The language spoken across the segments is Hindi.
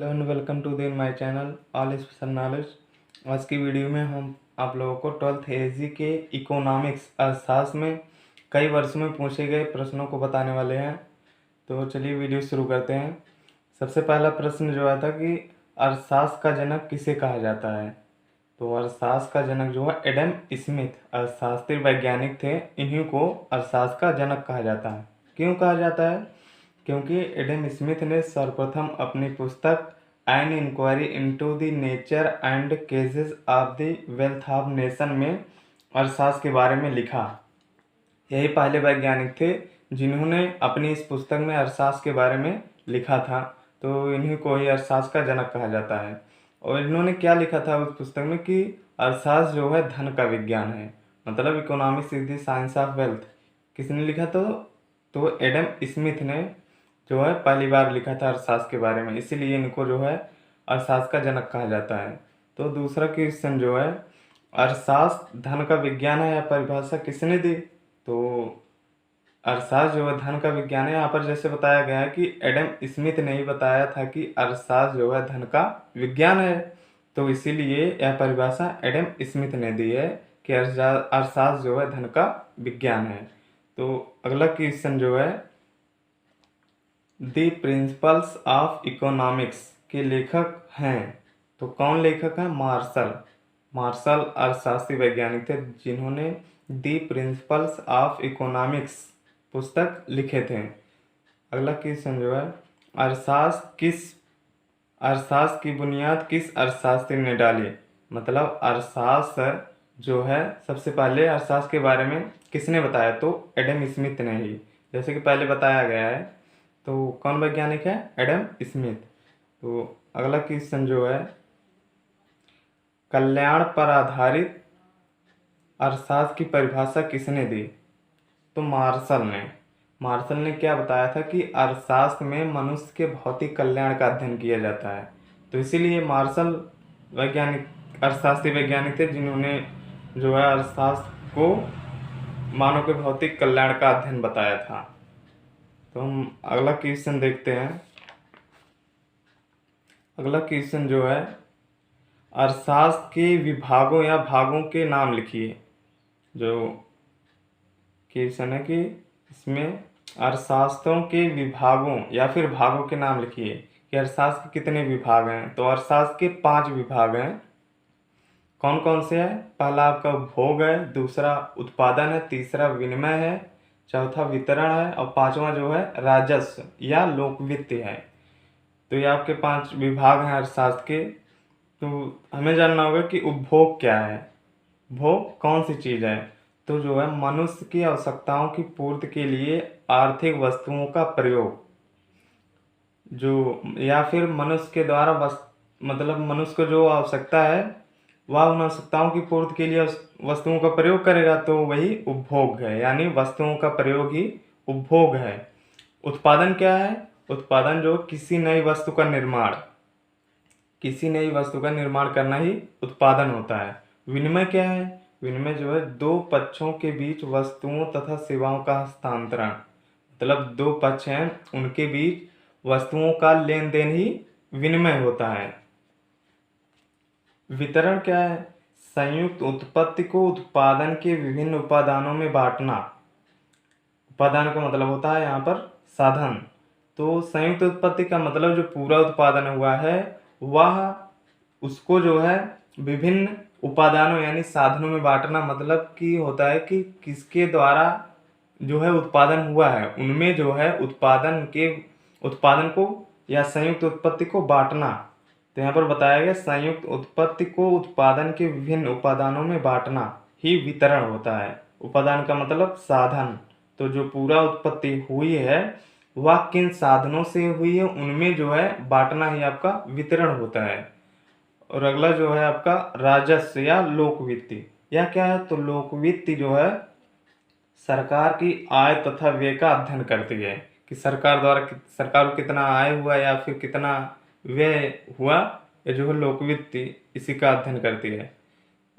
Hello and welcome to the my channel all special knowledge. आज की वीडियो में हम आप लोगों को 12th एजी के इकोनॉमिक्स अर्थशास्त्र में कई वर्षों में पूछे गए प्रश्नों को बताने वाले हैं। तो चलिए वीडियो शुरू करते हैं। सबसे पहला प्रश्न जो आया था कि अर्थशास्त्र का जनक किसे कहा जाता है। तो अर्थशास्त्र का जनक जो है एडम स्मिथ अर्थशास्त्री वैज्ञानिक थे। इन्हीं को अर्थशास्त्र का जनक कहा जाता है। क्यों कहा जाता है? क्योंकि एडम स्मिथ ने सर्वप्रथम अपनी पुस्तक an inquiry into the nature and causes of the wealth of nation में अर्थशास्त्र के बारे में लिखा। यही पहले वैज्ञानिक थे जिन्होंने अपनी इस पुस्तक में अर्थशास्त्र के बारे में लिखा था। तो इन्हीं को ही अर्थशास्त्र का जनक कहा जाता है। और इन्होंने क्या लिखा था उस पुस्तक में कि अर्थशास्त्र जो है धन का विज्ञान है, मतलब economics is the science of wealth. किसने लिखा? तो एडम स्मिथ ने जो है पहली बार लिखा था अर्थशास्त्र के बारे में, इसीलिए इनको जो है अर्थशास्त्र का जनक कहा जाता है। तो दूसरा क्वेश्चन जो है, अर्थशास्त्र धन का विज्ञान है, या परिभाषा किसने दी? तो अर्थशास्त्र जो है धन का विज्ञान है, यहाँ पर जैसे बताया गया है कि एडम स्मिथ ने ही बताया था कि अर्थशास्त्र जो है धन का विज्ञान है। तो इसीलिए यह परिभाषा एडम स्मिथ ने दी है कि अर्थशास्त्र जो है धन का विज्ञान है। तो अगला क्वेश्चन जो है, द प्रिंसिपल्स ऑफ इकोनॉमिक्स के लेखक हैं। तो कौन लेखक है? मार्शल अर्थशास्त्री वैज्ञानिक थे जिन्होंने द प्रिंसिपल्स ऑफ इकोनॉमिक्स पुस्तक लिखे थे। अगला क्वेश्चन जो है, अर्थशास्त्र की बुनियाद किस अर्थशास्त्री ने डाली? मतलब अर्थशास्त्र जो है सबसे पहले अर्थशास्त्र के बारे में किसने बताया? तो एडम स्मिथ ने ही, जैसे कि पहले बताया गया है। तो कौन वैज्ञानिक है? Adam Smith. तो अगला क्वेश्चन जो है, कल्याण पर आधारित अर्थशास्त्र की परिभाषा किसने दी? तो मार्शल ने क्या बताया था कि अर्थशास्त्र में मनुष्य के भौतिक कल्याण का अध्ययन किया जाता है। तो इसीलिए मार्शल अर्थशास्त्री वैज्ञानिक थे जिन्होंने जो है अर्थशास्त्र को मानव के भौतिक कल्याण का अध्ययन बताया था। तो हम अगला क्वेश्चन देखते हैं। अगला क्वेश्चन जो है, अर्थशास्त्र के विभागों या भागों के नाम लिखिए। जो क्वेश्चन है कि इसमें अर्थशास्त्रों के विभागों या फिर भागों के नाम लिखिए कि अर्थशास्त्र के कितने विभाग हैं। तो अर्थशास्त्र के 5 विभाग हैं। कौन कौन से हैं? पहला आपका उपभोग है, दूसरा उत्पादन है, तीसरा विनिमय है, चौथा वितरण है, और पांचवा जो है राजस्व या लोक वित्त है। तो ये आपके 5 विभाग हैं अर्थशास्त्र के। तो हमें जानना होगा कि उपभोग क्या है। उपभोग कौन सी चीज़ है? तो जो है मनुष्य की आवश्यकताओं की पूर्ति के लिए आर्थिक वस्तुओं का प्रयोग, जो या फिर मनुष्य के द्वारा मतलब मनुष्य को जो आवश्यकता है वह उन आवश्यकताओं की पूर्ति के लिए वस्तुओं का प्रयोग करेगा, तो वही उपभोग है, यानी वस्तुओं का प्रयोग ही उपभोग है। उत्पादन क्या है? उत्पादन जो किसी नई वस्तु का निर्माण करना ही उत्पादन होता है। विनिमय क्या है? विनिमय जो है 2 पक्षों के बीच वस्तुओं तथा सेवाओं का हस्तांतरण, मतलब 2 पक्ष हैं उनके बीच वस्तुओं का लेन देन ही विनिमय होता है। वितरण क्या है? संयुक्त उत्पत्ति को उत्पादन के विभिन्न उपादानों में बांटना। उपादान का मतलब होता है यहाँ पर साधन। तो संयुक्त उत्पत्ति का मतलब जो पूरा उत्पादन हुआ है वह उसको जो है विभिन्न उपादानों यानी साधनों में बांटना, मतलब कि होता है कि किसके द्वारा जो है उत्पादन हुआ है उनमें जो है उत्पादन को या संयुक्त उत्पत्ति को बांटना। तो यहाँ पर बताया गया संयुक्त उत्पत्ति को उत्पादन के विभिन्न उपादानों में बांटना ही वितरण होता है। उपादान का मतलब साधन। तो जो पूरा उत्पत्ति हुई है वह किन साधनों से हुई है उनमें जो है बांटना ही आपका वितरण होता है। और अगला जो है आपका राजस्व या लोकवित्त। यह क्या है? तो लोकवित्त जो है सरकार की आय तथा व्यय का अध्ययन करती है कि सरकार को कितना आय हुआ या फिर कितना व्यय हुआ। ये जो है लोकवित्त इसी का अध्ययन करती है।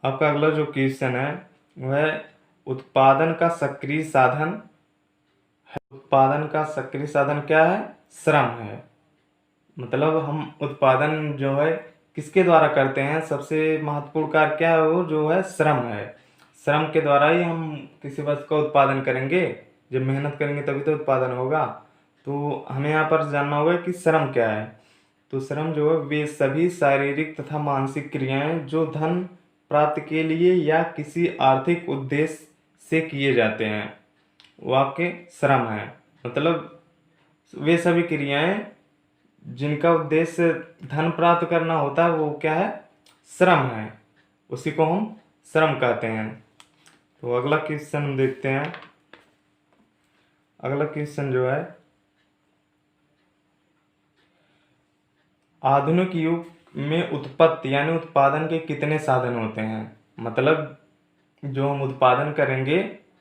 आपका अगला जो क्वेश्चन है वह उत्पादन का सक्रिय साधन है। उत्पादन का सक्रिय साधन क्या है? श्रम है। मतलब हम उत्पादन जो है किसके द्वारा करते हैं, सबसे महत्वपूर्ण कार्य क्या है, वो जो है श्रम है। श्रम के द्वारा ही हम किसी वस्तु का उत्पादन करेंगे। जब मेहनत करेंगे तभी तो उत्पादन होगा। तो हमें यहाँ पर जानना होगा कि श्रम क्या है। तो श्रम जो है वे सभी शारीरिक तथा मानसिक क्रियाएं जो धन प्राप्ति के लिए या किसी आर्थिक उद्देश्य से किए जाते हैं, वो आपके श्रम है। मतलब वे सभी क्रियाएं जिनका उद्देश्य धन प्राप्त करना होता है, वो क्या है, श्रम है। उसी को हम श्रम कहते हैं। तो अगला क्वेश्चन देखते हैं। अगला क्वेश्चन जो है, आधुनिक युग में उत्पत्ति यानी उत्पादन के कितने साधन होते हैं। मतलब जो हम उत्पादन करेंगे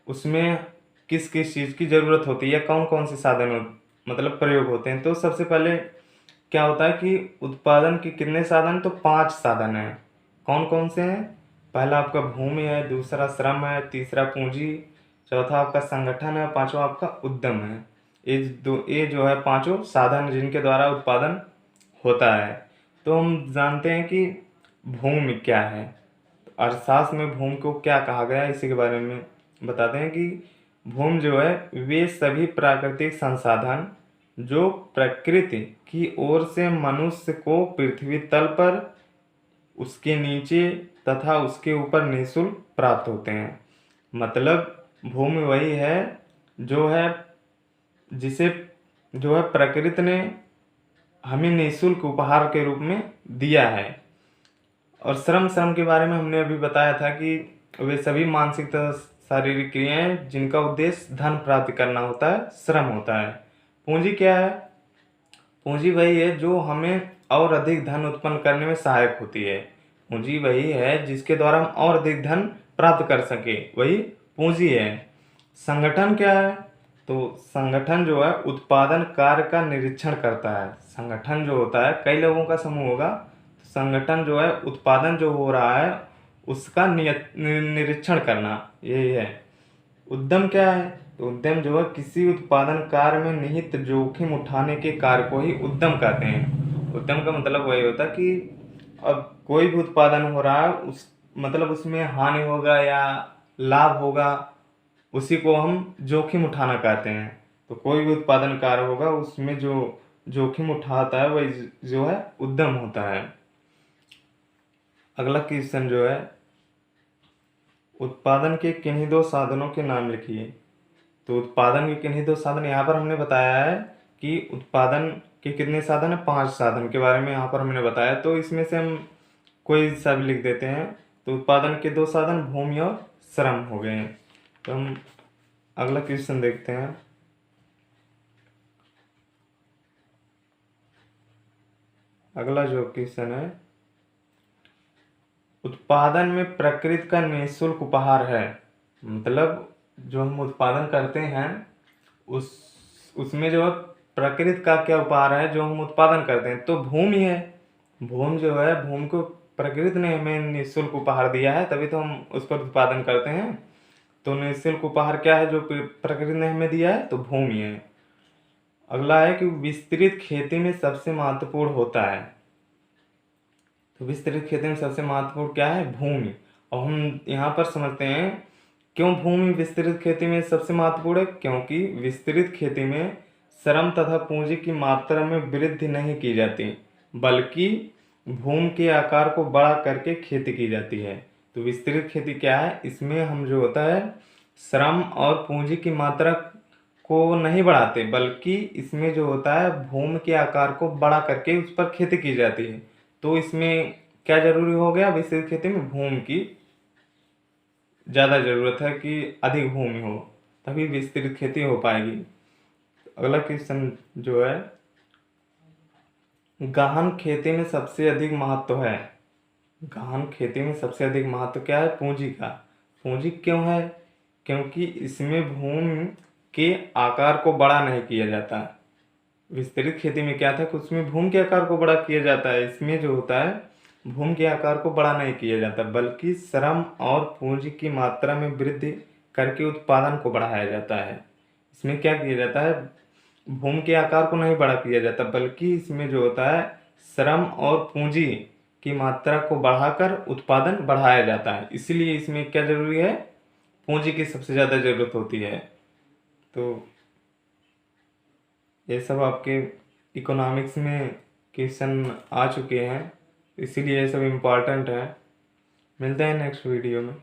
उसमें किस किस चीज़ की ज़रूरत होती है, कौन कौन से साधन मतलब प्रयोग होते हैं। तो सबसे पहले क्या होता है कि उत्पादन के कितने साधन, तो 5 साधन हैं। कौन कौन से हैं? पहला आपका भूमि है, दूसरा श्रम है, तीसरा पूंजी, चौथा आपका संगठन है, पांचवा आपका उद्यम है। ये जो है पांचों साधन जिनके द्वारा उत्पादन होता है। तो हम जानते हैं कि भूमि क्या है। अर्थशास्त्र में भूमि को क्या कहा गया है, इसी के बारे में बताते हैं कि भूमि जो है वे सभी प्राकृतिक संसाधन जो प्रकृति की ओर से मनुष्य को पृथ्वी तल पर, उसके नीचे तथा उसके ऊपर निःशुल्क प्राप्त होते हैं। मतलब भूमि वही है जो है जिसे जो है प्रकृति ने हमें निःशुल्क उपहार के रूप में दिया है। और श्रम के बारे में हमने अभी बताया था कि वे सभी मानसिक तथा शारीरिक क्रियाएं जिनका उद्देश्य धन प्राप्त करना होता है, श्रम होता है। पूंजी क्या है? पूंजी वही है जो हमें और अधिक धन उत्पन्न करने में सहायक होती है। पूंजी वही है जिसके द्वारा हम और अधिक धन प्राप्त कर सके, वही पूंजी है। संगठन क्या है? तो संगठन जो है उत्पादन कार्य का निरीक्षण करता है। संगठन जो होता है कई लोगों का समूह होगा। तो संगठन जो है उत्पादन जो हो रहा है उसका निरीक्षण करना, यही है। उद्यम क्या है? तो उद्यम जो है किसी उत्पादन कार्य में निहित जोखिम उठाने के कार्य को ही उद्यम कहते हैं। उद्यम का मतलब वही होता है कि अब कोई भी उत्पादन हो रहा है, उस मतलब उसमें हानि होगा या लाभ होगा, उसी को हम जोखिम उठाना कहते हैं। तो कोई भी उत्पादन कार्य होगा उसमें जो जोखिम उठाता है वही जो है उद्यम होता है। अगला क्वेश्चन जो है, उत्पादन के किन्हीं 2 साधनों के नाम लिखिए। तो उत्पादन के किन्हीं 2 साधन, यहाँ पर हमने बताया है कि उत्पादन के कितने साधन है, 5 साधन के बारे में यहाँ पर हमने बताया। तो इसमें से हम कोई सा भी लिख देते हैं। तो उत्पादन के 2 साधन भूमि और श्रम हो गए हैं। तो हम अगला क्वेश्चन देखते हैं। अगला जो क्वेश्चन है, उत्पादन में प्रकृति का निःशुल्क उपहार है। मतलब जो हम उत्पादन करते हैं उसमें जो है प्रकृति का क्या उपहार है जो हम उत्पादन करते हैं, तो भूमि है। भूमि जो है, भूमि को प्रकृति ने हमें निःशुल्क उपहार दिया है, तभी तो हम उस पर उत्पादन करते हैं। तो निःशुल्क उपहार क्या है जो प्रकृति ने हमें दिया है, तो भूमि है। अगला है कि विस्तृत खेती में सबसे महत्वपूर्ण होता है। तो विस्तृत खेती में सबसे महत्वपूर्ण क्या है, भूमि। और हम यहाँ पर समझते हैं क्यों भूमि विस्तृत खेती में सबसे महत्वपूर्ण है। क्योंकि विस्तृत खेती में श्रम तथा पूंजी की मात्रा में वृद्धि नहीं की जाती, बल्कि भूमि के आकार को बड़ा करके खेती की जाती है। तो विस्तृत खेती क्या है, इसमें हम जो होता है श्रम और पूंजी की मात्रा को नहीं बढ़ाते, बल्कि इसमें जो होता है भूमि के आकार को बड़ा करके उस पर खेती की जाती है। तो इसमें क्या जरूरी हो गया, विस्तृत खेती में भूमि की ज़्यादा ज़रूरत है कि अधिक भूमि हो, तभी विस्तृत खेती हो पाएगी। अगला क्वेश्चन जो है, गहन खेती में सबसे अधिक महत्व है। गहन खेती में सबसे अधिक महत्व क्या है, पूंजी का। पूंजी क्यों है? क्योंकि इसमें भूमि के आकार को बड़ा नहीं किया जाता। विस्तृत खेती में क्या था कि उसमें भूमि के आकार को बड़ा किया जाता है, इसमें जो होता है भूमि के आकार को बड़ा नहीं किया जाता, बल्कि श्रम और पूंजी की मात्रा में वृद्धि करके उत्पादन को बढ़ाया जाता है। इसमें क्या किया जाता है, भूमि के आकार को नहीं बड़ा किया जाता, बल्कि इसमें जो होता है श्रम और पूंजी की मात्रा को बढ़ाकर उत्पादन बढ़ाया जाता है। इसीलिए इसमें क्या जरूरी है, पूंजी की सबसे ज़्यादा ज़रूरत होती है। तो ये सब आपके इकोनॉमिक्स में क्वेश्चन आ चुके हैं, इसीलिए ये सब इम्पोर्टेंट है। मिलते हैं नेक्स्ट वीडियो में।